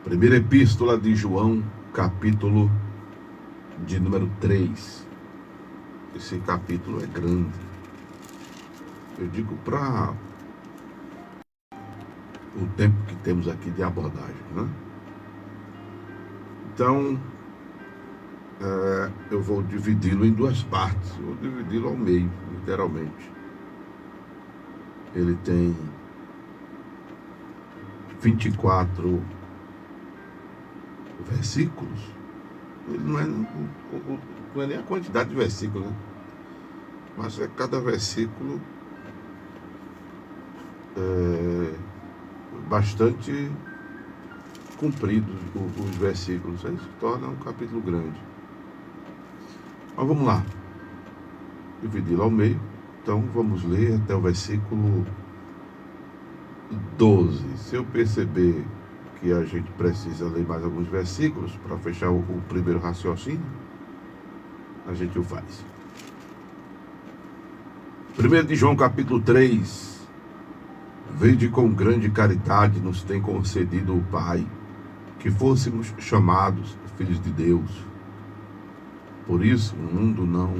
Primeira Epístola de João, capítulo de número 3. Esse capítulo é grande. Eu digo para o tempo que temos aqui de abordagem, né? Então, eu vou dividi-lo em duas partes. Vou dividi-lo ao meio, literalmente. Ele tem 24 versículos. Ele não é nem a quantidade de versículos, né? Mas é cada versículo bastante compridos os versículos. Isso torna um capítulo grande. Mas vamos lá. Dividi-lo ao meio. Então vamos ler até o versículo 12. Se eu perceber que a gente precisa ler mais alguns versículos para fechar o primeiro raciocínio, a gente o faz. 1 de João capítulo 3. Vede com grande caridade nos tem concedido o Pai, que fôssemos chamados filhos de Deus. Por isso o mundo não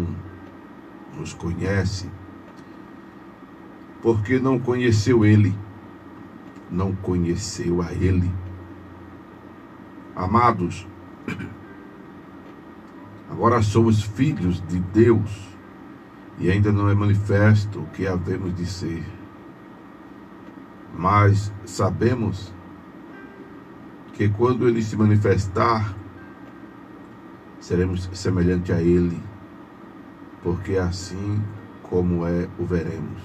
nos conhece, porque não conheceu Ele, não conheceu a Ele. Amados, agora somos filhos de Deus, e ainda não é manifesto o que havemos de ser. Mas sabemos que quando Ele se manifestar, seremos semelhante a Ele, porque assim como é, o veremos.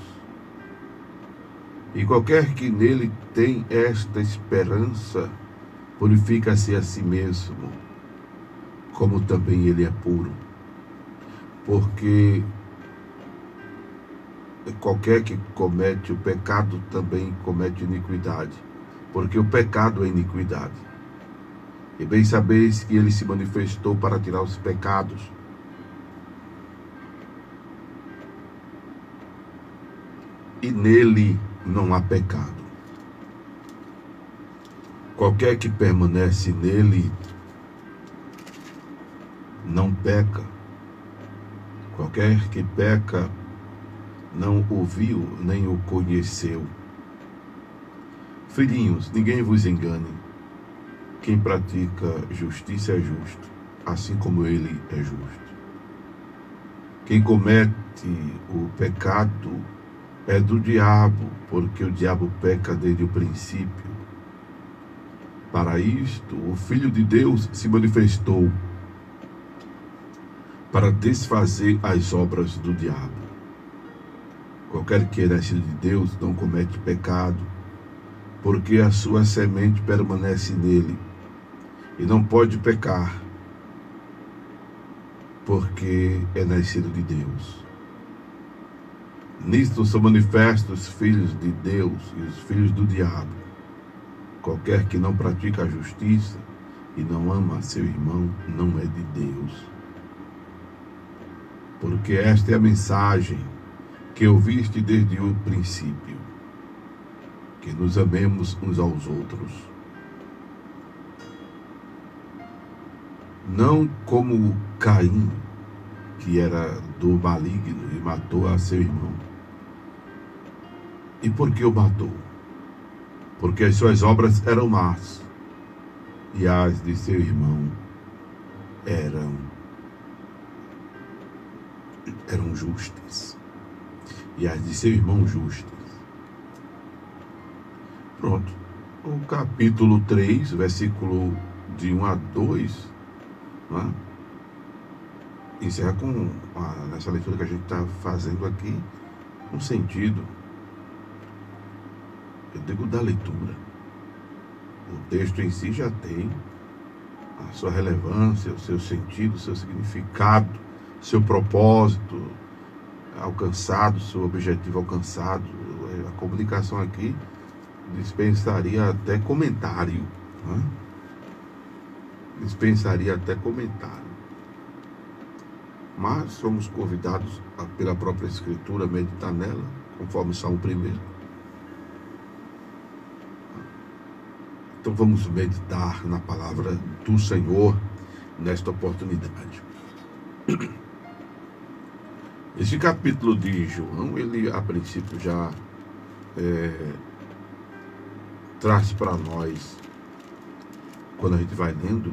E qualquer que nele tem esta esperança, purifica-se a si mesmo, como também ele é puro. Porque qualquer que comete o pecado também comete iniquidade, porque o pecado é iniquidade. E bem sabeis que ele se manifestou para tirar os pecados. E nele não há pecado. Qualquer que permanece nele não peca. Qualquer que peca não o viu nem o conheceu. Filhinhos, ninguém vos engane. Quem pratica justiça é justo, assim como ele é justo. Quem comete o pecado é do diabo, porque o diabo peca desde o princípio. Para isto, o Filho de Deus se manifestou, para desfazer as obras do diabo. Qualquer que é nascido de Deus não comete pecado, porque a sua semente permanece nele, e não pode pecar, porque é nascido de Deus. Nisto são manifestos os filhos de Deus e os filhos do diabo. Qualquer que não pratica a justiça e não ama seu irmão não é de Deus. Porque esta é a mensagem que ouviste desde o princípio, que nos amemos uns aos outros. Não como Caim, que era do maligno e matou a seu irmão. E por que o matou? Porque as suas obras eram más, e as de seu irmão eram justas, e as de seu irmão justas. Pronto. O capítulo 3, versículo de 1 a 2, né? Encerra com, nessa leitura que a gente está fazendo aqui, um sentido, eu digo, da leitura. O texto em si já tem a sua relevância, o seu sentido, o seu significado, seu propósito alcançado, seu objetivo alcançado. A comunicação aqui dispensaria até comentário, né? Dispensaria até comentário. Mas somos convidados pela própria Escritura a meditar nela, conforme Salmo 1. Então vamos meditar na palavra do Senhor nesta oportunidade. Esse capítulo de João, ele a princípio já traz para nós, quando a gente vai lendo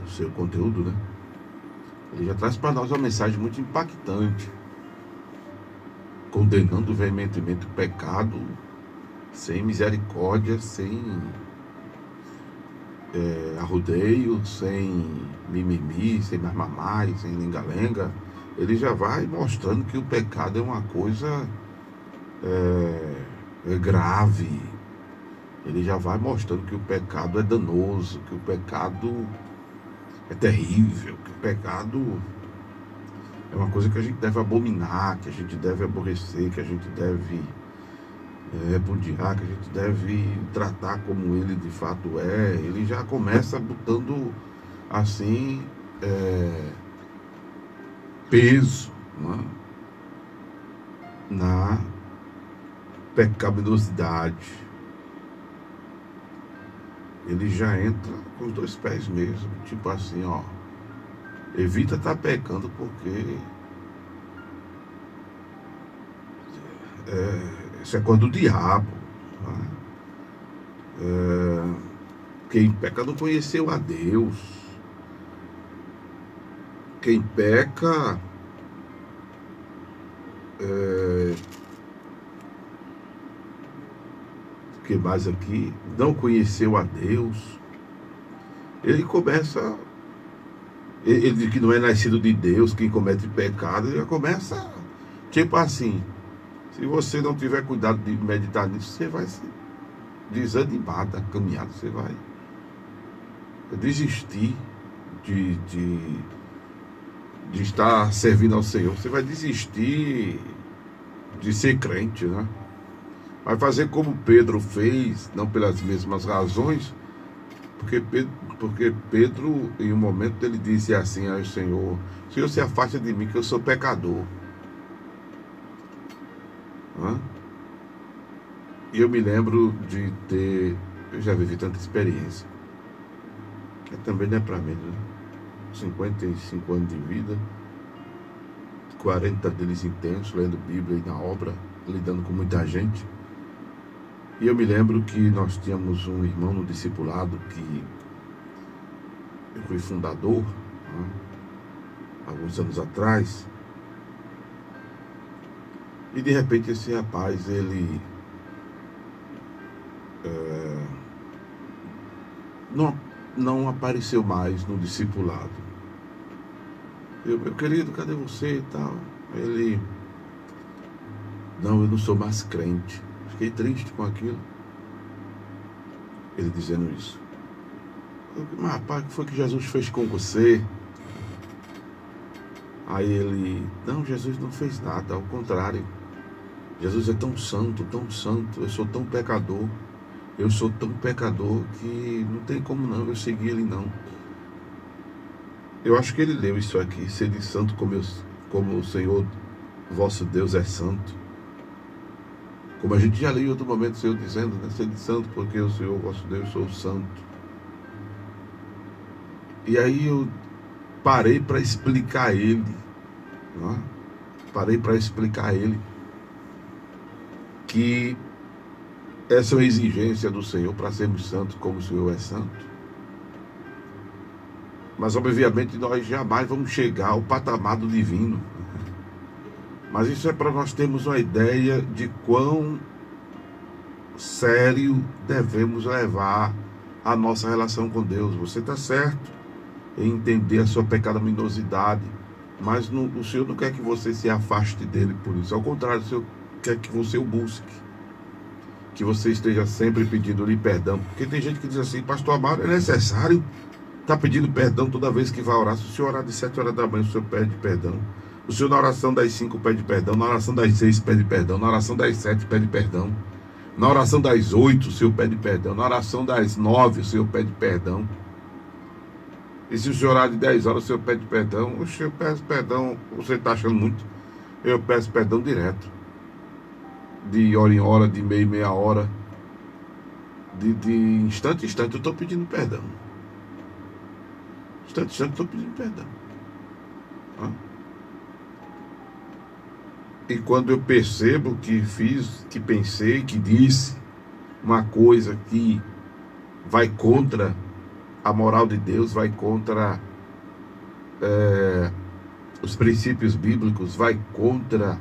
o seu conteúdo, né? Ele já traz para nós uma mensagem muito impactante, condenando veementemente o pecado, sem misericórdia, sem arrodeio, sem mimimi, sem marmamai, sem lenga-lenga. Ele já vai mostrando que o pecado é uma coisa grave. Ele já vai mostrando que o pecado é danoso, que o pecado é terrível, que o pecado é uma coisa que a gente deve abominar, que a gente deve aborrecer, que a gente deve repudiar, que a gente deve tratar como ele de fato é. Ele já começa botando assim peso, né, na pecaminosidade. Ele já entra com os dois pés mesmo, tipo assim, ó, evita estar pecando, porque isso é coisa do diabo, né? Quem peca não conheceu a Deus. Quem peca o que mais aqui? Não conheceu a Deus. Ele começa, ele diz que não é nascido de Deus quem comete pecado. Ele já começa tipo assim: se você não tiver cuidado de meditar nisso, você vai se desanimar da caminhada, você vai desistir de estar servindo ao Senhor, você vai desistir de ser crente, né? Vai fazer como Pedro fez, não pelas mesmas razões, porque Pedro, em um momento, ele disse assim ao Senhor: Senhor, se afasta de mim, que eu sou pecador. E eu me lembro de eu já vivi tanta experiência, que também não é para mim, né? 55 anos de vida, 40 deles intensos, lendo Bíblia e na obra, lidando com muita gente. E eu me lembro que nós tínhamos um irmão no discipulado que eu fui fundador, né, alguns anos atrás. E de repente esse rapaz, ele não apareceu mais no discipulado. Meu querido, cadê você e tal? Ele: não, eu não sou mais crente. Fiquei triste com aquilo. Ele dizendo isso. Mas rapaz, o que foi que Jesus fez com você? Aí ele: não, Jesus não fez nada, ao contrário. Jesus é tão santo, eu sou tão pecador que não tem como não eu seguir ele não. Eu acho que ele leu isso aqui: sede santo como o Senhor vosso Deus é santo. Como a gente já leu em outro momento o Senhor dizendo, né? Sede santo porque o Senhor vosso Deus sou santo. E aí eu parei para explicar a ele, né? Que essa é uma exigência do Senhor para sermos santos como o Senhor é santo. Mas obviamente nós jamais vamos chegar ao patamar do divino. Mas isso é para nós termos uma ideia de quão sério devemos levar a nossa relação com Deus. Você está certo em entender a sua pecaminosidade, mas o Senhor não quer que você se afaste dele por isso. Ao contrário, o Senhor quer que você o busque, que você esteja sempre pedindo-lhe perdão. Porque tem gente que diz assim: pastor Amaro, é necessário estar pedindo perdão toda vez que vai orar? Se o senhor orar de 7 horas da manhã, o senhor pede perdão. O senhor na oração das 5 pede perdão, na oração das 6 pede perdão, na oração das 7 pede perdão, na oração das 8 o senhor pede perdão, na oração das 9 o senhor pede perdão. E se o senhor orar de 10 horas, o senhor pede perdão? Oxe, eu peço perdão, você está achando muito? Eu peço perdão direto. de hora em hora, de meia em meia hora, de instante em instante eu estou pedindo perdão. Instante em instante eu estou pedindo perdão. E quando eu percebo que fiz, que pensei, que disse uma coisa que vai contra a moral de Deus, vai contra os princípios bíblicos, vai contra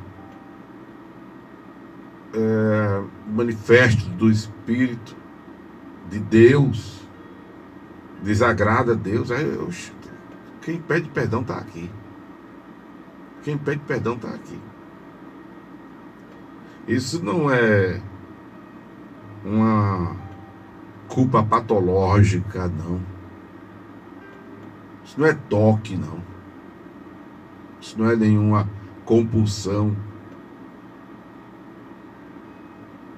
o manifesto do Espírito de Deus, desagrada a Deus, quem pede perdão está aqui. Quem pede perdão está aqui. Isso não é uma culpa patológica, não. Isso não é toque, não. Isso não é nenhuma compulsão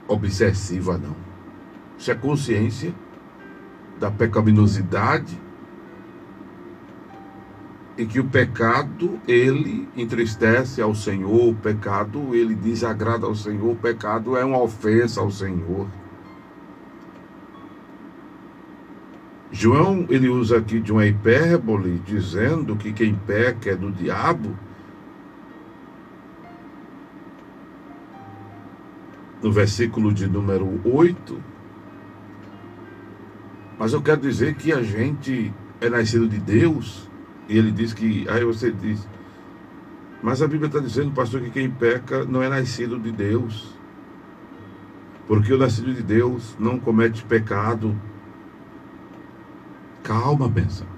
obsessiva, não. Isso é consciência da pecaminosidade e que o pecado, ele entristece ao Senhor, o pecado, ele desagrada ao Senhor, o pecado é uma ofensa ao Senhor. João, ele usa aqui de uma hipérbole, dizendo que quem peca é do diabo. No versículo de número 8. Mas eu quero dizer que a gente é nascido de Deus. E ele diz que, aí você diz, mas a Bíblia está dizendo, pastor, que quem peca não é nascido de Deus. Porque o nascido de Deus não comete pecado. Calma, benção.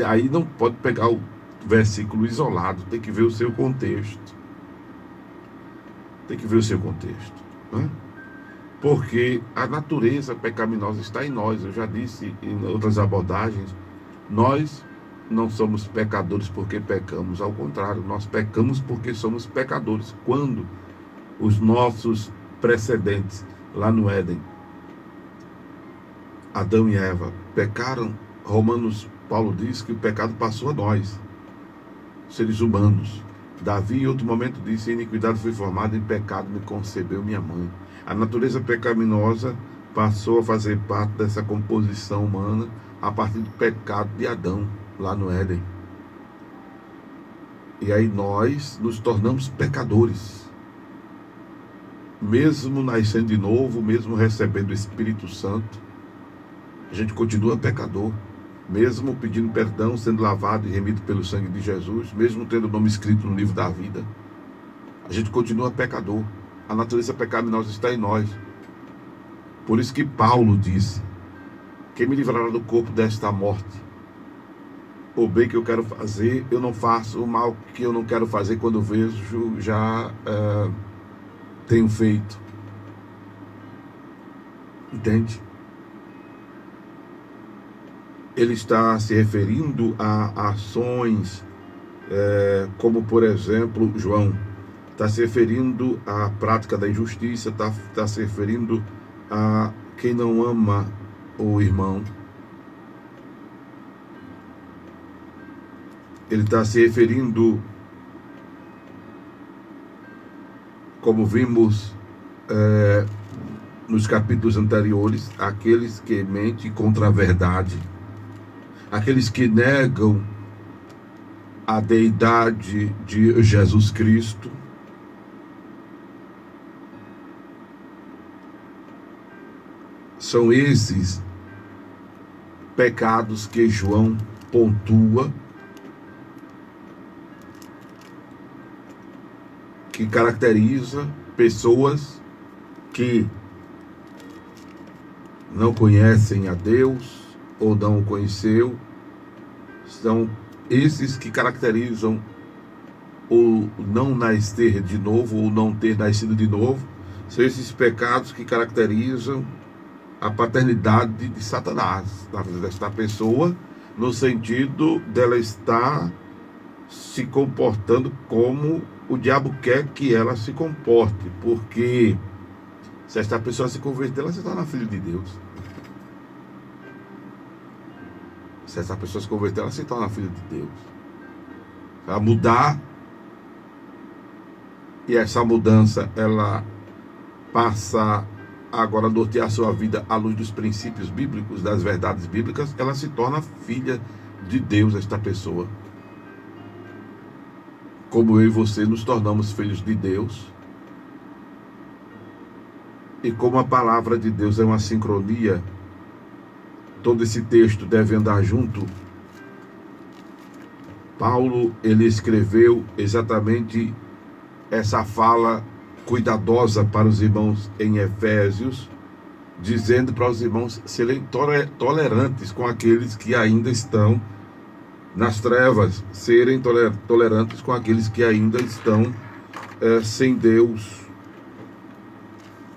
Aí não pode pegar o versículo isolado, tem que ver o seu contexto. Tem que ver o seu contexto. Né? Porque a natureza pecaminosa está em nós. Eu já disse em outras abordagens, nós não somos pecadores porque pecamos, ao contrário, nós pecamos porque somos pecadores. Quando os nossos precedentes lá no Éden, Adão e Eva, pecaram, Paulo diz que o pecado passou a nós, seres humanos. Davi em outro momento disse, iniquidade foi formada, em pecado me concebeu minha mãe. A natureza pecaminosa passou a fazer parte dessa composição humana a partir do pecado de Adão, lá no Éden. E aí nós nos tornamos pecadores. Mesmo nascendo de novo, mesmo recebendo o Espírito Santo, a gente continua pecador. Mesmo pedindo perdão, sendo lavado e remido pelo sangue de Jesus, mesmo tendo o nome escrito no livro da vida, a gente continua pecador. A natureza pecaminosa está em nós. Por isso que Paulo disse, quem me livrará do corpo desta morte? O bem que eu quero fazer, eu não faço. O mal que eu não quero fazer, quando vejo, já tenho feito. Entende? Ele está se referindo a ações, como por exemplo, João, está se referindo à prática da injustiça, está se referindo a quem não ama o irmão. Ele está se referindo, como vimos nos capítulos anteriores, àqueles que mentem contra a verdade, aqueles que negam a deidade de Jesus Cristo. São esses pecados que João pontua, que caracteriza pessoas que não conhecem a Deus ou não o conheceu. São esses que caracterizam o não nascer de novo ou não ter nascido de novo. São esses pecados que caracterizam a paternidade de Satanás na vida desta pessoa, no sentido dela estar se comportando como o diabo quer que ela se comporte, porque se esta pessoa se converter, ela se torna filho de Deus. Se essa pessoa se converter, ela se torna filho de Deus. Ela mudar, e essa mudança, ela passa agora a nortear sua vida à luz dos princípios bíblicos, das verdades bíblicas, ela se torna filha de Deus, esta pessoa. Como eu e você nos tornamos filhos de Deus. E como a palavra de Deus é uma sincronia, todo esse texto deve andar junto. Paulo, ele escreveu exatamente essa fala cuidadosa para os irmãos em Efésios, dizendo para os irmãos serem tolerantes com aqueles que ainda estão nas trevas, serem tolerantes com aqueles que ainda estão sem Deus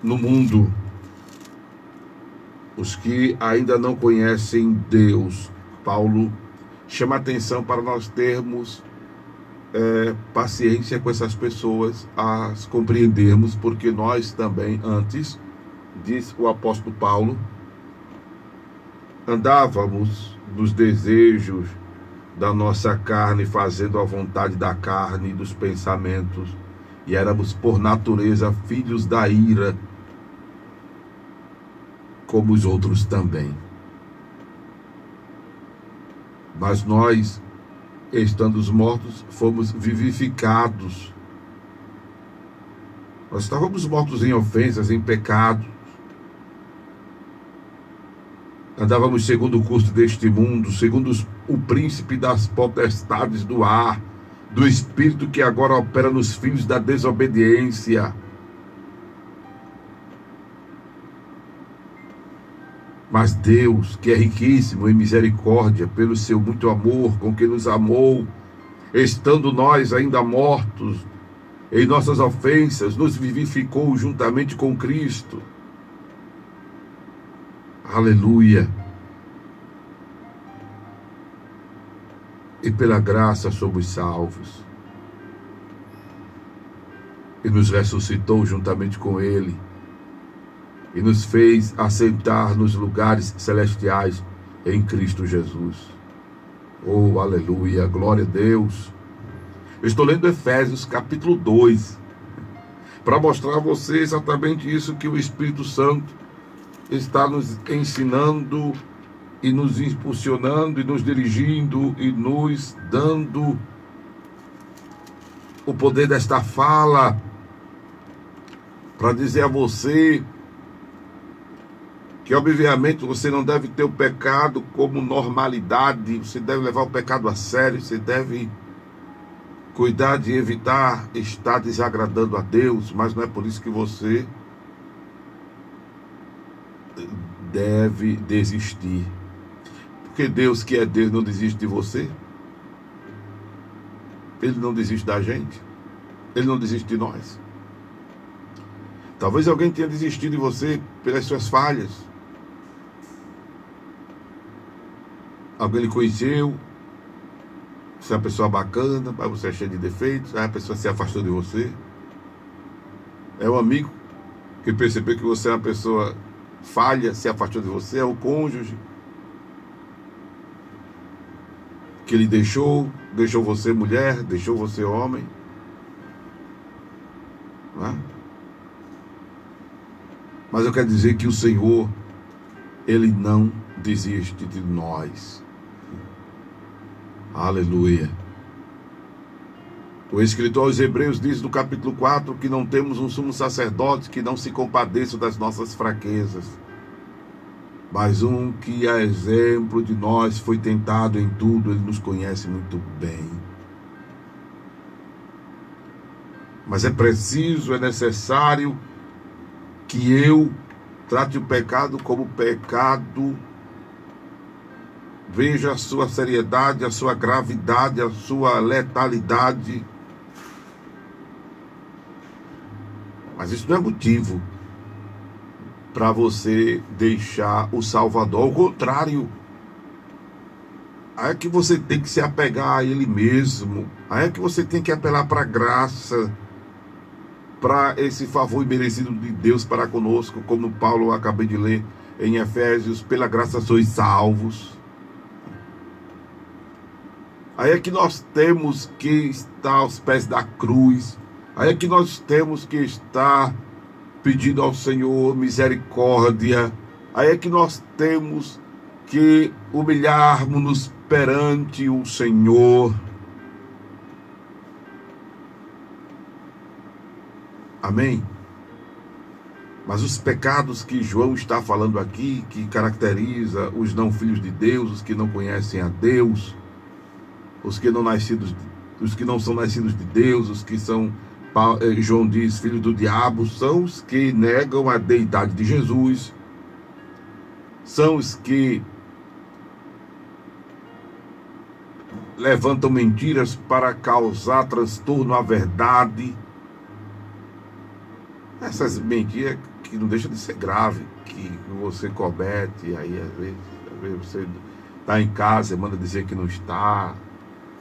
no mundo, os que ainda não conhecem Deus. Paulo chama atenção para nós termos paciência com essas pessoas, as compreendermos, porque nós também antes, diz o apóstolo Paulo, andávamos nos desejos da nossa carne, fazendo a vontade da carne e dos pensamentos, e éramos por natureza filhos da ira, como os outros também. Mas nós, estando mortos, fomos vivificados. Nós estávamos mortos em ofensas, em pecados. Andávamos segundo o curso deste mundo, segundo o príncipe das potestades do ar, do espírito que agora opera nos filhos da desobediência. Mas Deus, que é riquíssimo em misericórdia, pelo seu muito amor com que nos amou, estando nós ainda mortos em nossas ofensas, nos vivificou juntamente com Cristo. Aleluia! E pela graça somos salvos. E nos ressuscitou juntamente com Ele. E nos fez assentar nos lugares celestiais em Cristo Jesus. Oh, aleluia, glória a Deus. Eu estou lendo Efésios capítulo 2, para mostrar a você exatamente isso que o Espírito Santo está nos ensinando e nos impulsionando e nos dirigindo e nos dando o poder desta fala para dizer a você que obviamente você não deve ter o pecado como normalidade, você deve levar o pecado a sério, você deve cuidar de evitar estar desagradando a Deus, mas não é por isso que você deve desistir. Porque Deus, que é Deus, não desiste de você. Ele não desiste da gente. Ele não desiste de nós. Talvez alguém tenha desistido de você pelas suas falhas. Alguém lhe conheceu, você é uma pessoa bacana, mas você é cheio de defeitos, aí a pessoa se afastou de você. É um amigo que percebeu que você é uma pessoa falha, se afastou de você. É o cônjuge que ele deixou você mulher, deixou você homem. Não é? Mas eu quero dizer que o Senhor, Ele não desiste de nós. Aleluia. O escritor aos Hebreus diz no capítulo 4 que não temos um sumo sacerdote que não se compadeça das nossas fraquezas, mas um que, a exemplo de nós, foi tentado em tudo. Ele nos conhece muito bem. Mas é preciso, é necessário que eu trate o pecado como pecado, veja a sua seriedade, a sua gravidade, a sua letalidade. Mas isso não é motivo para você deixar o Salvador. Ao contrário, aí é que você tem que se apegar a Ele mesmo. Aí é que você tem que apelar para a graça, para esse favor imerecido de Deus para conosco, como Paulo acabei de ler em Efésios: pela graça sois salvos. Aí é que nós temos que estar aos pés da cruz. Aí é que nós temos que estar pedindo ao Senhor misericórdia. Aí é que nós temos que humilharmos-nos perante o Senhor. Amém? Mas os pecados que João está falando aqui, que caracteriza os não filhos de Deus, os que não conhecem a Deus, os que não são nascidos de Deus, os que são, João diz, filhos do diabo, são os que negam a deidade de Jesus, são os que levantam mentiras para causar transtorno à verdade. Essas mentiras que não deixam de ser grave, que você comete, aí às vezes você está em casa e manda dizer que não está,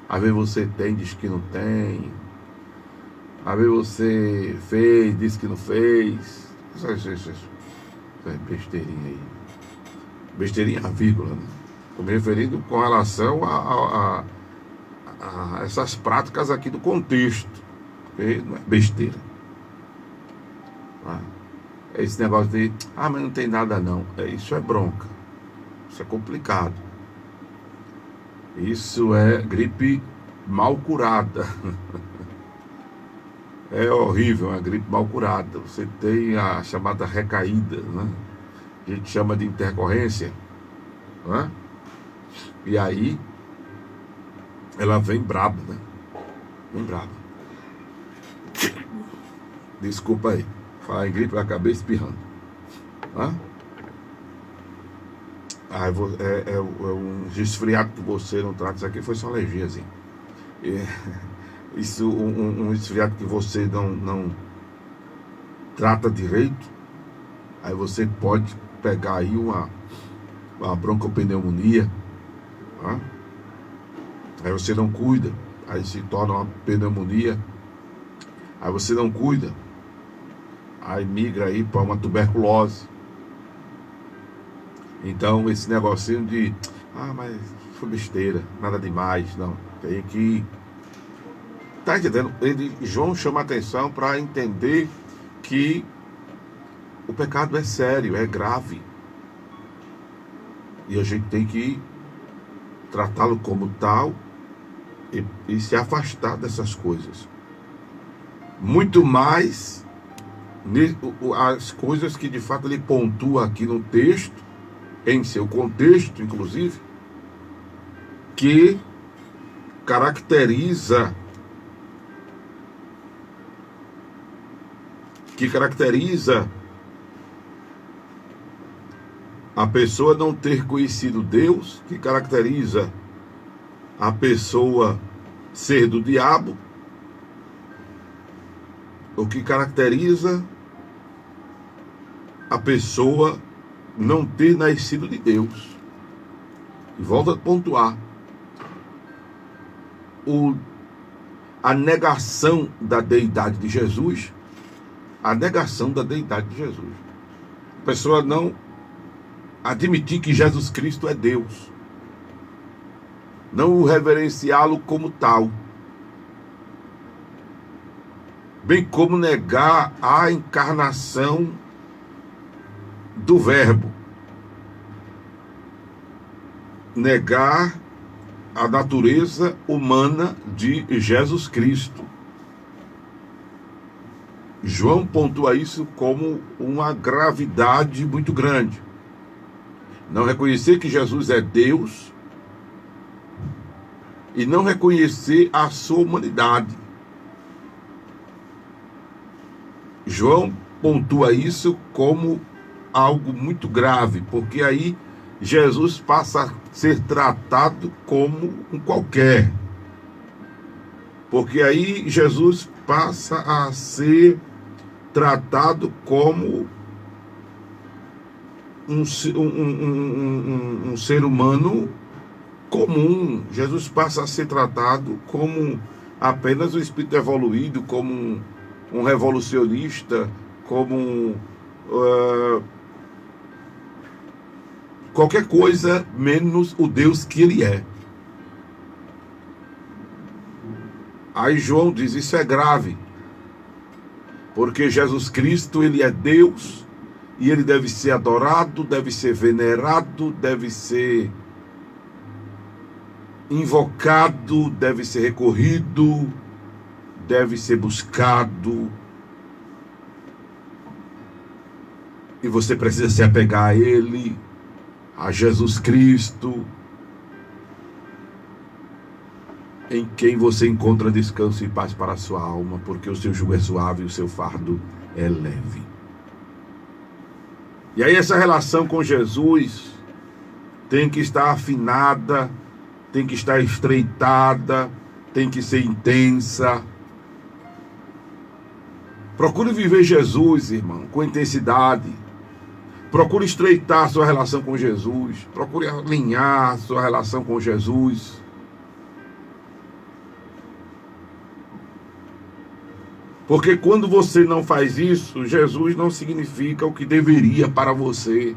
às vezes você tem, diz que não tem, às vezes você fez, diz que não fez. Essa besteirinha aí. Besteirinha, vírgula, né? Estou me referindo com relação a essas práticas aqui do contexto, porque não é besteira. Esse negócio de, mas não tem nada não, isso é bronca, isso é complicado, isso é gripe mal curada. É horrível, é uma gripe mal curada. Você tem a chamada recaída, né? A gente chama de intercorrência, né? E aí ela vem braba, né? Vem braba. Desculpa aí, falar em gripe, eu acabei espirrando. É um resfriado que você não trata. Isso aqui foi só alergia, assim. Isso, um resfriado que você não trata direito, aí você pode pegar aí uma broncopneumonia, aí você não cuida, aí se torna uma pneumonia, aí você não cuida, aí migra aí para uma tuberculose. Então esse negocinho de mas foi besteira, nada demais, não, tem que, tá entendendo? João chama a atenção para entender que o pecado é sério, é grave, e a gente tem que tratá-lo como tal e se afastar dessas coisas. Muito mais as coisas que de fato ele pontua aqui no texto, em seu contexto inclusive, que caracteriza a pessoa não ter conhecido Deus, que caracteriza a pessoa ser do diabo, o que caracteriza a pessoa não ter nascido de Deus. E volta a pontuar: a negação da deidade de Jesus, a negação da deidade de Jesus. A pessoa não admitir que Jesus Cristo é Deus, não o reverenciá-lo como tal, bem como negar a encarnação do Verbo, negar a natureza humana de Jesus Cristo. João pontua isso como uma gravidade muito grande. Não reconhecer que Jesus é Deus e não reconhecer a sua humanidade. João pontua isso como algo muito grave, porque aí Jesus passa a ser tratado como um qualquer. Porque aí Jesus passa a ser tratado como um ser humano comum. Jesus passa a ser tratado como apenas um espírito evoluído, como um revolucionista, como qualquer coisa menos o Deus que ele é. Aí João diz: isso é grave, Porque Jesus Cristo, ele é Deus, e ele deve ser adorado, deve ser venerado, deve ser invocado, deve ser recorrido, deve ser buscado. E você precisa se apegar a ele, a Jesus Cristo, em quem você encontra descanso e paz para a sua alma, porque o seu jugo é suave e o seu fardo é leve. E aí essa relação com Jesus tem que estar afinada, tem que estar estreitada, tem que ser intensa. Procure viver Jesus, irmão, com intensidade. Procure estreitar sua relação com Jesus. Procure alinhar sua relação com Jesus. Porque quando você não faz isso, Jesus não significa o que deveria para você.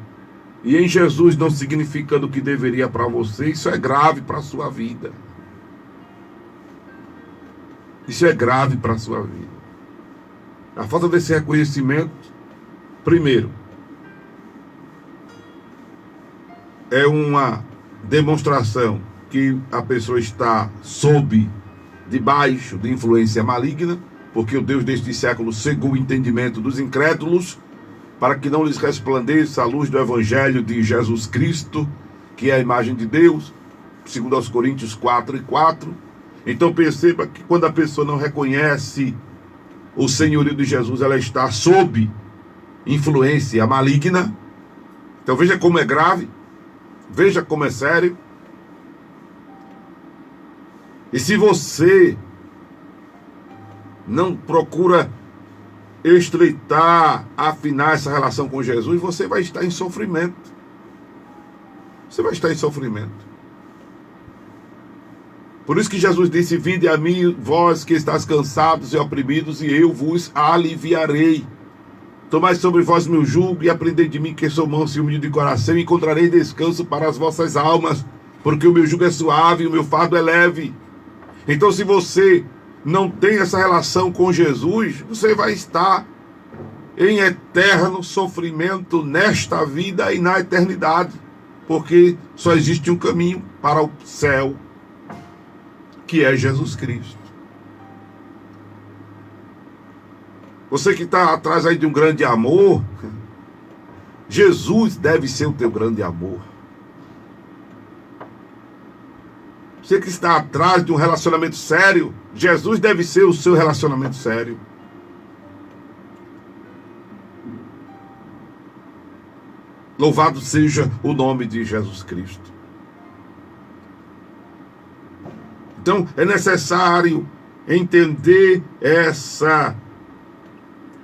E em Jesus não significando o que deveria para você, isso é grave para a sua vida. Isso é grave para a sua vida. A falta desse reconhecimento, primeiro, é uma demonstração que a pessoa está debaixo de influência maligna, porque o Deus deste século cegou o entendimento dos incrédulos, para que não lhes resplandeça a luz do Evangelho de Jesus Cristo, que é a imagem de Deus, segundo aos Coríntios 4:4. Então perceba que quando a pessoa não reconhece o senhorio de Jesus, ela está sob influência maligna. Então veja como é grave, veja como é sério. E se você não procura estreitar, afinar essa relação com Jesus, você vai estar em sofrimento. Você vai estar em sofrimento. Por isso que Jesus disse: vinde a mim, vós que estáis cansados e oprimidos, e eu vos aliviarei. Tomai sobre vós meu jugo e aprendei de mim, que sou manso e humilde de coração, e encontrarei descanso para as vossas almas, porque o meu jugo é suave e o meu fardo é leve. Então, se você não tem essa relação com Jesus, você vai estar em eterno sofrimento nesta vida e na eternidade, porque só existe um caminho para o céu, que é Jesus Cristo. Você que está atrás aí de um grande amor, Jesus deve ser o teu grande amor. Você que está atrás de um relacionamento sério, Jesus deve ser o seu relacionamento sério. Louvado seja o nome de Jesus Cristo. Então é necessário entender essa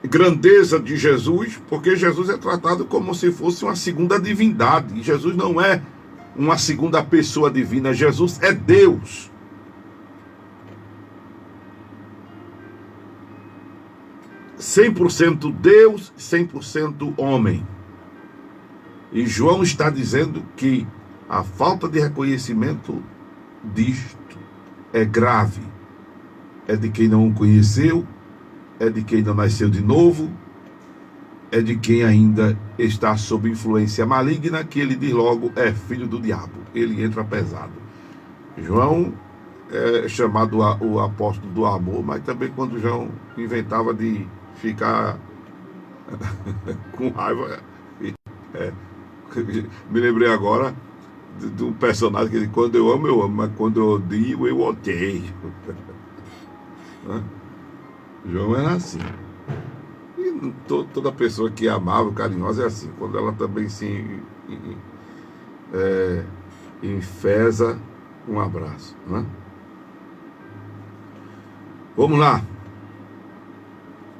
grandeza de Jesus, porque Jesus é tratado como se fosse uma segunda divindade. E Jesus não é uma segunda pessoa divina, Jesus é Deus. (100% Deus, 100% homem. E João está dizendo que a falta de reconhecimento disto é grave. É de quem não o conheceu, é de quem não nasceu de novo, é de quem ainda está sob influência maligna, que ele diz logo é filho do diabo. Ele entra pesado. João é chamado o apóstolo do amor, mas também quando João inventava de ficar com raiva, me lembrei agora do personagem que ele: quando eu amo, mas quando eu odio, eu odeio. João era assim. E toda pessoa que é amável, carinhosa, é assim. Quando ela também se enfesa, um abraço. Né? Vamos lá.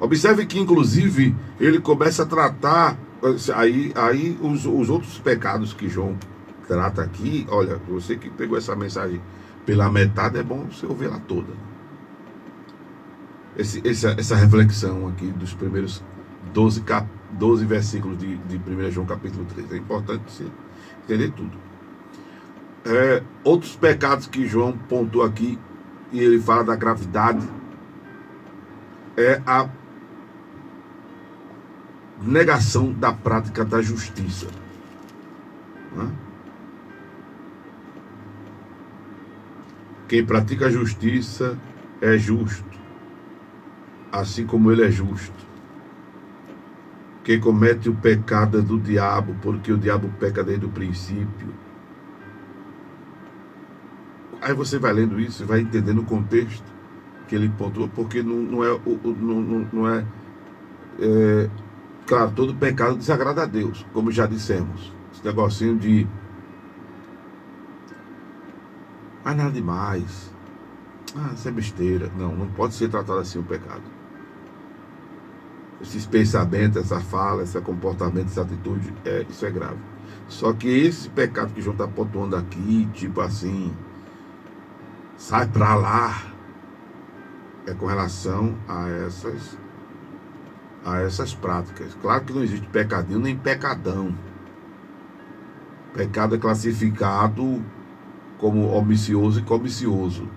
Observe que, inclusive, ele começa a tratar aí os outros pecados que João trata aqui. Olha, você que pegou essa mensagem pela metade, é bom você ouvi-la toda. Essa reflexão aqui dos primeiros 12 versículos de 1 João capítulo 3. É importante você entender tudo. Outros pecados que João pontuou aqui, e ele fala da gravidade, é a negação da prática da justiça. Né? Quem pratica a justiça é justo, assim como ele é justo. Quem comete o pecado é do diabo, porque o diabo peca desde o princípio. Aí você vai lendo isso e vai entendendo o contexto que ele pontua, porque claro, todo pecado desagrada a Deus, como já dissemos. Esse negocinho de mas nada demais. Isso é besteira. Não pode ser tratado assim o pecado. Esses pensamentos, essa fala, esse comportamento, essa atitude, isso é grave. Só que esse pecado que o João está pontuando aqui, tipo assim, sai pra lá, é com relação a essas práticas. Claro que não existe pecadinho nem pecadão. Pecado é classificado como omissioso e comicioso.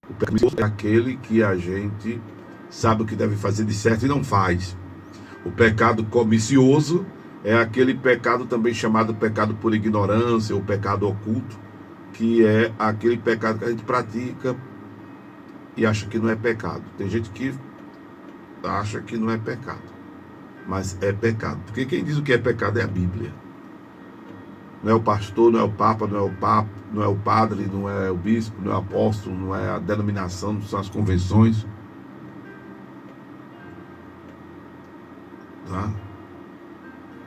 O pecado é aquele que a gente sabe o que deve fazer de certo e não faz. O pecado comicioso é aquele pecado também chamado pecado por ignorância ou pecado oculto, que é aquele pecado que a gente pratica e acha que não é pecado. Tem gente que acha que não é pecado, mas é pecado. Porque quem diz o que é pecado é a Bíblia. Não é o pastor, não é o papa, não é o padre, não é o bispo, não é o apóstolo, não é a denominação, não são as convenções. Tá?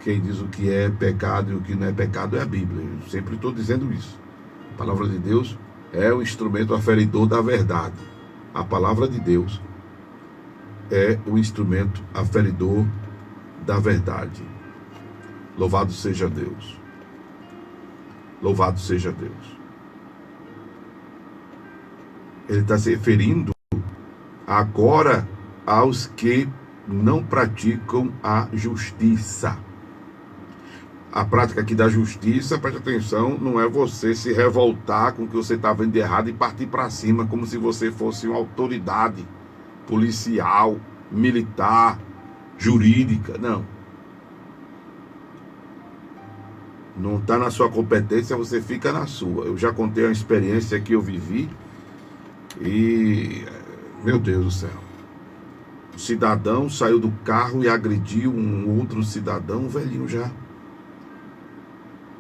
Quem diz o que é pecado e o que não é pecado é a Bíblia. Eu sempre estou dizendo isso. A palavra de Deus é o instrumento aferidor da verdade. A palavra de Deus é o instrumento aferidor da verdade. Louvado seja Deus. Louvado seja Deus. Ele está se referindo agora aos que não praticam a justiça. A prática aqui da justiça, preste atenção, não é você se revoltar com o que você está vendo de errado e partir para cima como se você fosse uma autoridade policial, militar, jurídica. Não está na sua competência, você fica na sua. Eu já contei uma experiência que eu vivi e, meu Deus do céu, o cidadão saiu do carro e agrediu um outro cidadão, um velhinho já.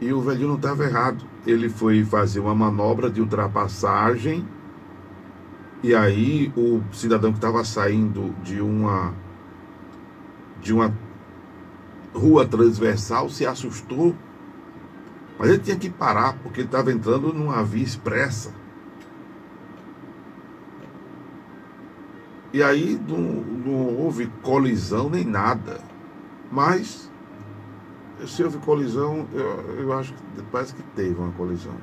E o velhinho não estava errado. Ele foi fazer uma manobra de ultrapassagem e aí o cidadão que estava saindo de uma rua transversal se assustou. Mas ele tinha que parar, porque ele estava entrando numa via expressa. E aí não houve colisão nem nada. Mas, se houve colisão, eu acho que parece que teve uma colisão.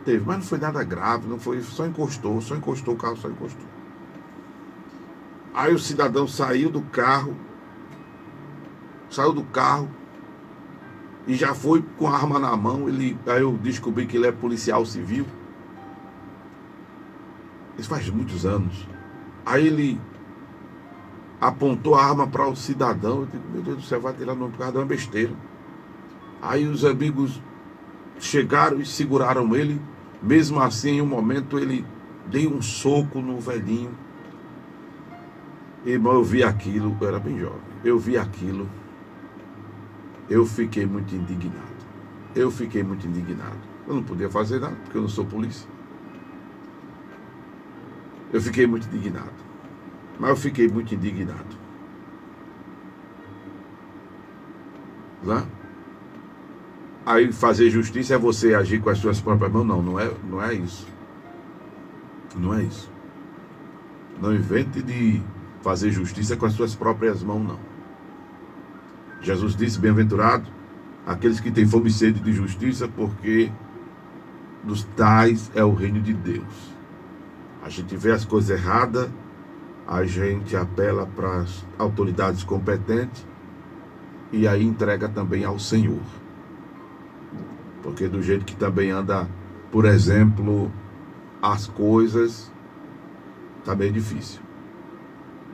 Teve, mas não foi nada grave, não foi, só encostou o carro, só encostou. Aí o cidadão saiu do carro e já foi com a arma na mão. Aí eu descobri que ele é policial civil. Isso faz muitos anos. Aí ele apontou a arma para o cidadão. Eu disse, meu Deus do céu, vai tirar no carro de uma besteira. Aí os amigos chegaram e seguraram ele. Mesmo assim, em um momento, ele deu um soco no velhinho. Irmão, eu vi aquilo, eu era bem jovem. Eu vi aquilo. Eu fiquei muito indignado. Eu não podia fazer nada, porque eu não sou polícia. Eu fiquei muito indignado. Mas eu fiquei muito indignado. Né? Aí fazer justiça é você agir com as suas próprias mãos? Não é isso. Não é isso. Não invente de fazer justiça com as suas próprias mãos, não. Jesus disse, bem-aventurado aqueles que têm fome e sede de justiça, porque dos tais é o reino de Deus. A gente vê as coisas erradas, a gente apela para as autoridades competentes e aí entrega também ao Senhor. Porque do jeito que também anda, por exemplo, as coisas, está bem difícil.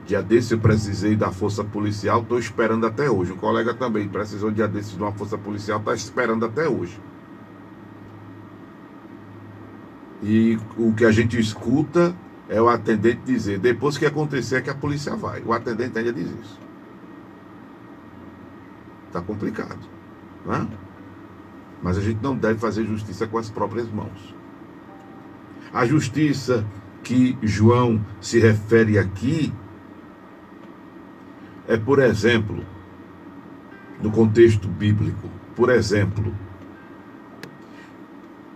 Dia desse eu precisei da força policial, estou esperando até hoje. O colega também precisou dia desse de uma força policial, está esperando até hoje. E o que a gente escuta é o atendente dizer, depois que acontecer é que a polícia vai. O atendente ainda diz isso. Está complicado, né? Mas a gente não deve fazer justiça com as próprias mãos. A justiça que João se refere aqui é, por exemplo, no contexto bíblico, por exemplo,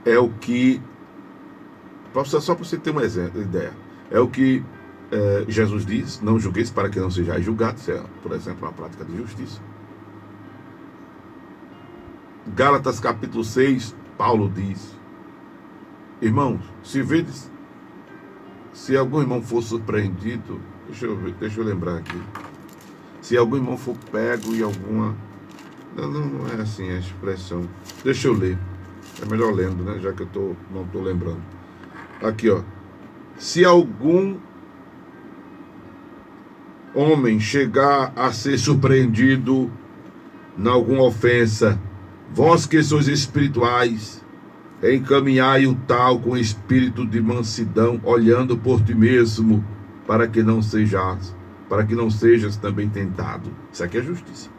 é o que, só para você ter uma ideia, é o que Jesus diz, não julgueis para que não sejais julgados, é, por exemplo, uma prática de justiça. Gálatas capítulo 6, Paulo diz, irmãos, se algum irmão for surpreendido, deixa eu lembrar aqui, se algum irmão for pego em alguma, não é assim a expressão, deixa eu ler, é melhor lendo, né, já que eu não estou lembrando, aqui ó, se algum homem chegar a ser surpreendido em alguma ofensa, vós que sois espirituais, encaminhai o tal com espírito de mansidão, olhando por ti mesmo, para que não sejas também tentado. Isso aqui é justiça.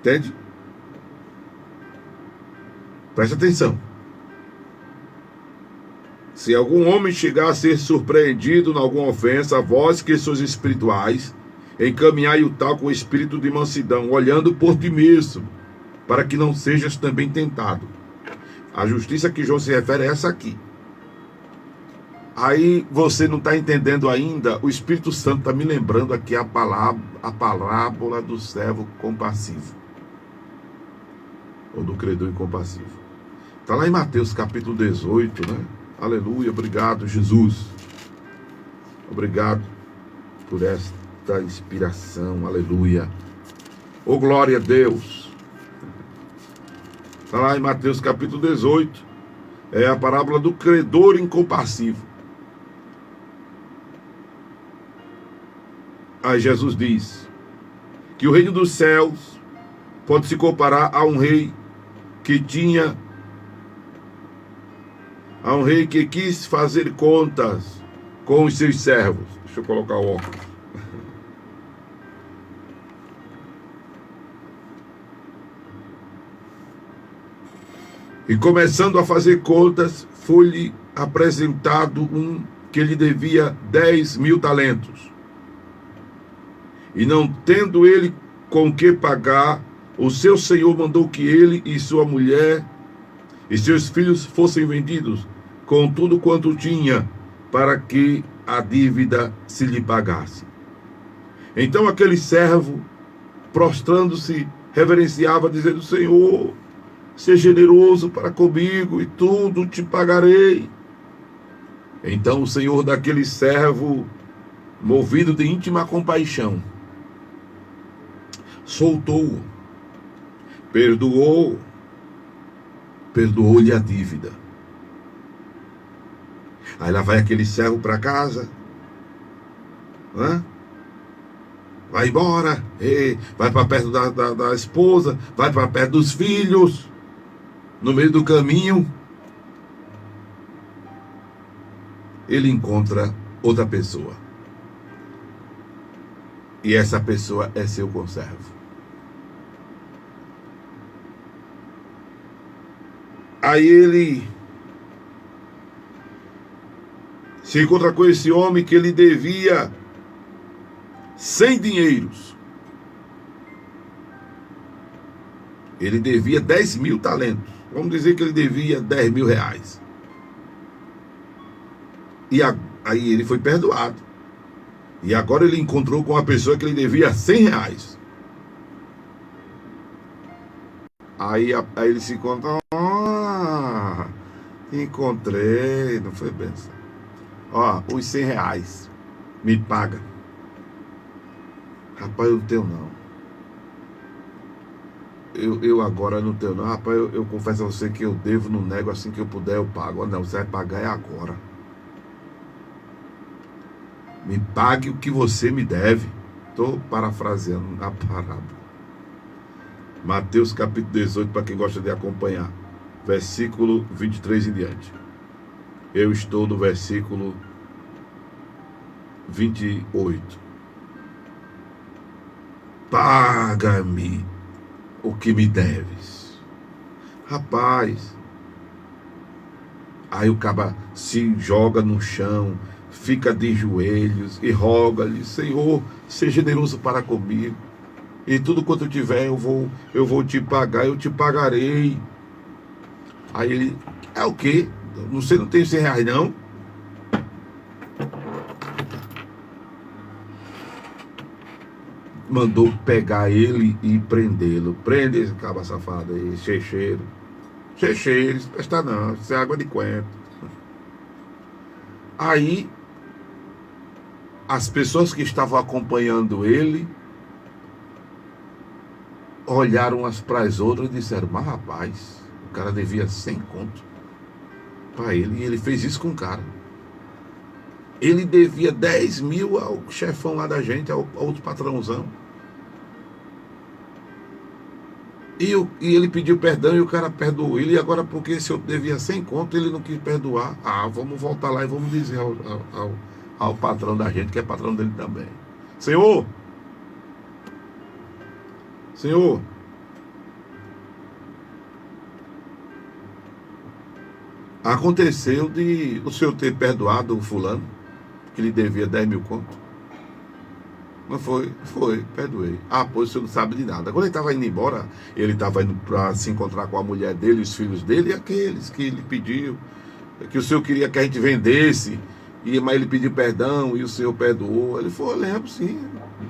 Entende? Presta atenção. Se algum homem chegar a ser surpreendido em alguma ofensa, vós que sois espirituais, encaminhai o tal com espírito de mansidão, olhando por ti mesmo, para que não sejas também tentado. A justiça que João se refere é essa aqui. Aí você não está entendendo ainda, o Espírito Santo está me lembrando aqui a parábola do servo compassivo, ou do credor incompassivo. Está lá em Mateus capítulo 18, né? Aleluia, obrigado Jesus. Obrigado por esta inspiração, aleluia. Oh, glória a Deus. Está lá em Mateus capítulo 18. É a parábola do credor incompassivo. Aí Jesus diz que o reino dos céus pode se comparar a um rei que quis fazer contas com os seus servos. Deixa eu colocar o óculos. E começando a fazer contas, foi-lhe apresentado um que lhe devia 10.000 talentos. E não tendo ele com que pagar, o seu senhor mandou que ele e sua mulher e seus filhos fossem vendidos, com tudo quanto tinha, para que a dívida se lhe pagasse. Então aquele servo, prostrando-se, reverenciava, dizendo, Senhor, seja generoso para comigo e tudo te pagarei. Então o senhor daquele servo, movido de íntima compaixão, soltou-o, perdoou-lhe a dívida. Aí lá vai aquele servo para casa, né? Vai embora, vai para perto da esposa, vai para perto dos filhos. No meio do caminho, ele encontra outra pessoa. E essa pessoa é seu conservo. Aí ele se encontra com esse homem que ele devia 100 dinheiros. Ele devia 10.000 talentos. Vamos dizer que ele devia 10.000 reais. E aí ele foi perdoado. E agora ele encontrou com uma pessoa que ele devia 100 reais. Aí ele se encontra. Encontrei. Não foi benção. Ó, os 100 reais. Me paga. Rapaz, eu não tenho não. Eu agora não tenho não. Rapaz, eu confesso a você que eu devo, não nego, assim que eu puder eu pago. Não, você vai pagar é agora. Me pague o que você me deve. Estou parafraseando a parábola. Mateus capítulo 18, para quem gosta de acompanhar. Versículo 23 em diante. Eu estou no versículo 28. Paga-me o que me deves. Rapaz. Aí o cara se joga no chão, fica de joelhos e roga-lhe: Senhor, seja generoso para comigo. E tudo quanto eu tiver eu vou te pagar, eu te pagarei. Aí ele: é o quê? Você não tem 100 reais não? Mandou pegar ele e prendê-lo. Prende esse cabra safado aí, checheiro. Checheiro, isso presta não, isso é água de coentro. Aí, as pessoas que estavam acompanhando ele olharam umas para as outras e disseram: mas rapaz, o cara devia 100 conto para ele, e ele fez isso com o cara. Ele devia 10 mil ao chefão lá da gente, ao outro patrãozão. E ele pediu perdão e o cara perdoou ele. E agora, porque esse outro devia 100 conto, ele não quis perdoar. Vamos voltar lá e vamos dizer ao patrão da gente, que é patrão dele também: Senhor, aconteceu de o senhor ter perdoado o fulano, que lhe devia 10 mil conto? Não foi? Foi, perdoei. Pois o senhor não sabe de nada. Quando ele estava indo embora, ele estava indo para se encontrar com a mulher dele, os filhos dele, e aqueles que ele pediu, que o senhor queria que a gente vendesse, mas ele pediu perdão e o senhor perdoou. Ele falou: eu lembro sim,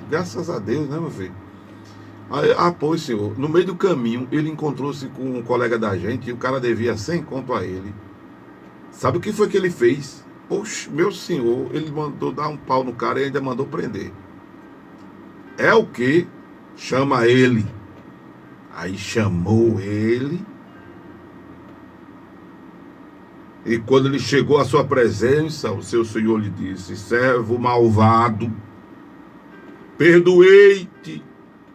graças a Deus, né, meu filho? Pois, senhor, no meio do caminho, ele encontrou-se com um colega da gente e o cara devia 100 conto a ele. Sabe o que foi que ele fez? Poxa, meu senhor, ele mandou dar um pau no cara e ainda mandou prender. É o que? Chama ele. Aí chamou ele. E quando ele chegou à sua presença, o seu senhor lhe disse: servo malvado, perdoei-te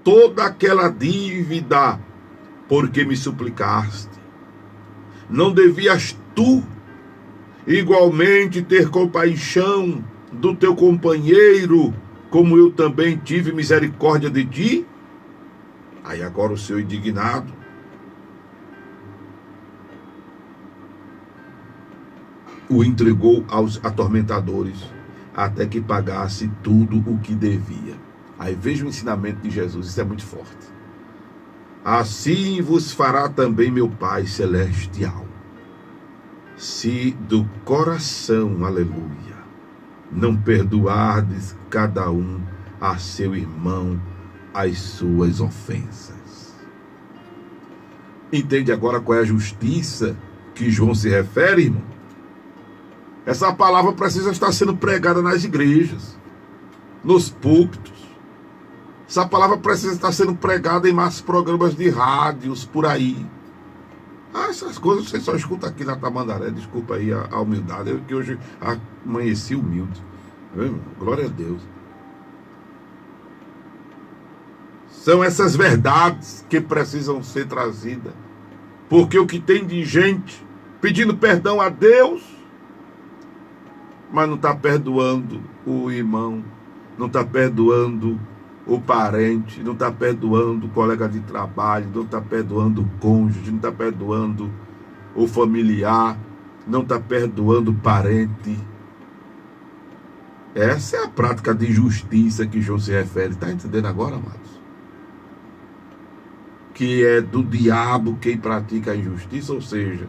toda aquela dívida porque me suplicaste. Não devias tu igualmente ter compaixão do teu companheiro, como eu também tive misericórdia de ti? Aí agora o seu indignado o entregou aos atormentadores, até que pagasse tudo o que devia. Aí veja o ensinamento de Jesus, isso é muito forte. Assim vos fará também meu Pai Celestial, se do coração, aleluia, não perdoardes cada um a seu irmão as suas ofensas. Entende agora qual é a justiça que João se refere, irmão? Essa palavra precisa estar sendo pregada nas igrejas, nos púlpitos. Essa palavra precisa estar sendo pregada em mais programas de rádios por aí. Essas coisas você só escuta aqui na Tamandaré. Desculpa aí a humildade, eu que hoje amanheci humilde. Glória a Deus. São essas verdades que precisam ser trazidas. Porque o que tem de gente pedindo perdão a Deus, mas não está perdoando o irmão, não está perdoando o parente, não está perdoando o colega de trabalho, não está perdoando o cônjuge, não está perdoando o familiar, não está perdoando o parente. Essa é a prática de justiça que João se refere. Está entendendo agora, amados? Que é do diabo quem pratica a injustiça, ou seja,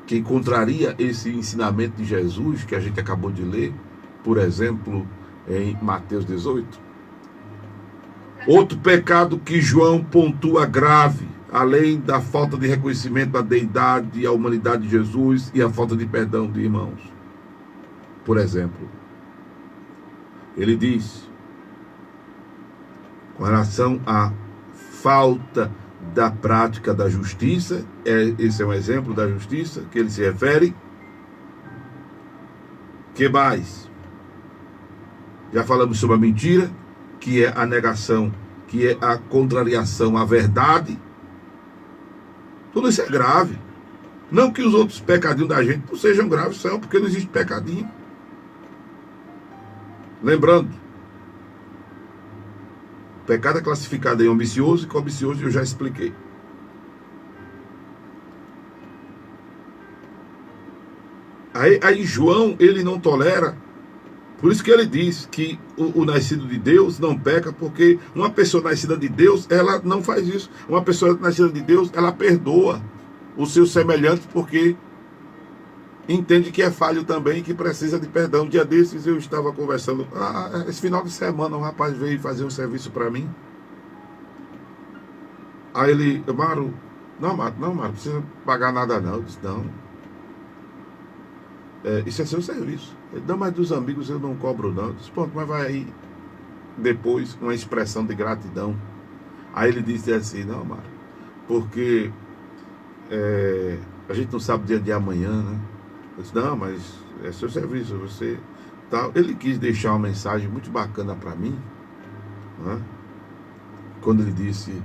quem contraria esse ensinamento de Jesus que a gente acabou de ler, por exemplo, em Mateus 18. Outro pecado que João pontua grave, além da falta de reconhecimento da deidade e a humanidade de Jesus e a falta de perdão de irmãos. Por exemplo, ele diz, com relação à falta da prática da justiça, esse é um exemplo da justiça que ele se refere. Que mais? Já falamos sobre a mentira, que é a negação, que é a contrariação à verdade. Tudo isso é grave. Não que os outros pecadinhos da gente não sejam graves, são, porque não existe pecadinho. Lembrando, pecado é classificado em ambicioso e cobicioso, eu já expliquei. Aí João, ele não tolera, por isso que ele diz que o nascido de Deus não peca, porque uma pessoa nascida de Deus, ela não faz isso. Uma pessoa nascida de Deus, ela perdoa o seu semelhante, porque entende que é falho também, que precisa de perdão. Um dia desses eu estava conversando, esse final de semana um rapaz veio fazer um serviço para mim. Aí ele, Mário, não, precisa pagar nada não. Eu disse, não. Isso é seu serviço. Ele, não, mas dos amigos eu não cobro não. Eu disse, pronto, mas vai aí depois uma expressão de gratidão. Aí ele disse assim, não, Mário, porque a gente não sabe o dia de amanhã, né? Eu disse, não, mas é seu serviço, você tal. Ele quis deixar uma mensagem muito bacana para mim, né? Quando ele disse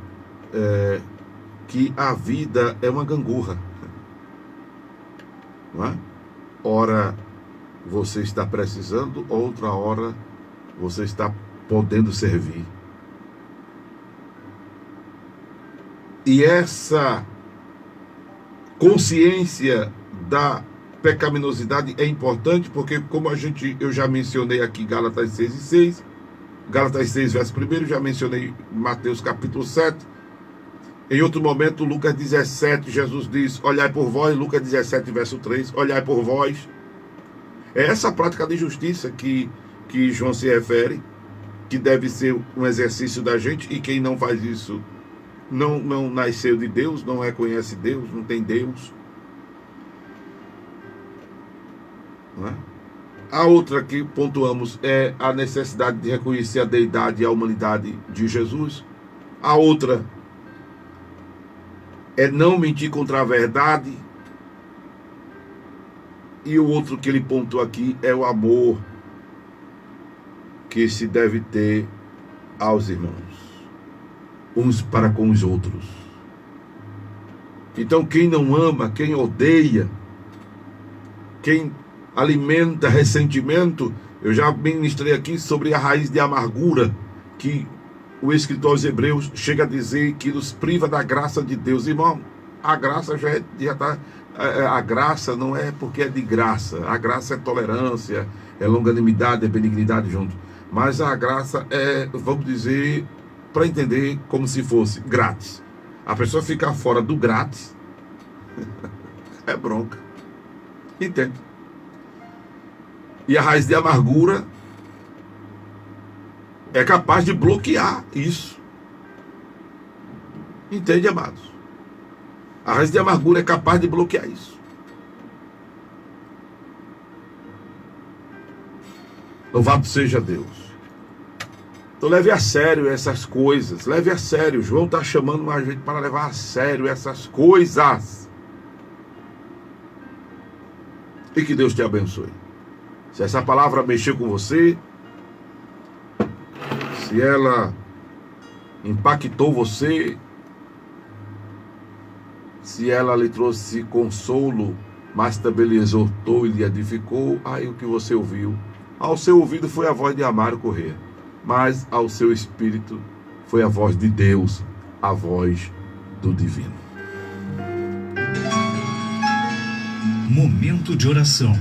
que a vida é uma gangorra, não é? Ora você está precisando, outra hora você está podendo servir. E essa consciência da pecaminosidade é importante, porque como eu já mencionei aqui Gálatas 6:6, Gálatas 6, verso 1, já mencionei Mateus capítulo 7. Em outro momento, Lucas 17, Jesus diz, olhai por vós, Lucas 17, verso 3, olhai por vós. É essa prática de justiça que João se refere, que deve ser um exercício da gente, e quem não faz isso não nasceu de Deus, não conhece Deus, não tem Deus. Não é? A outra que pontuamos é a necessidade de reconhecer a deidade e a humanidade de Jesus. A outra é não mentir contra a verdade. E o outro que ele pontuou aqui é o amor que se deve ter aos irmãos, uns para com os outros. Então quem não ama, quem odeia, quem alimenta ressentimento, eu já ministrei aqui sobre a raiz de amargura, que o escritor aos Hebreus chega a dizer que nos priva da graça de Deus. Irmão, a graça já está... A graça não é porque é de graça. A graça é tolerância, é longanimidade, é benignidade junto. Mas a graça é, vamos dizer, para entender, como se fosse grátis. A pessoa ficar fora do grátis é bronca. Entende? E a raiz de amargura é capaz de bloquear isso. Entende, amados? A raiz de amargura é capaz de bloquear isso. Louvado seja Deus. Então leve a sério essas coisas. Leve a sério. João está chamando a gente para levar a sério essas coisas. E que Deus te abençoe. Se essa palavra mexeu com você, se ela impactou você, se ela lhe trouxe consolo, mas também lhe exortou e lhe edificou, aí o que você ouviu? Ao seu ouvido foi a voz de Amaro Corrêa, mas ao seu espírito foi a voz de Deus, a voz do divino. Momento de oração.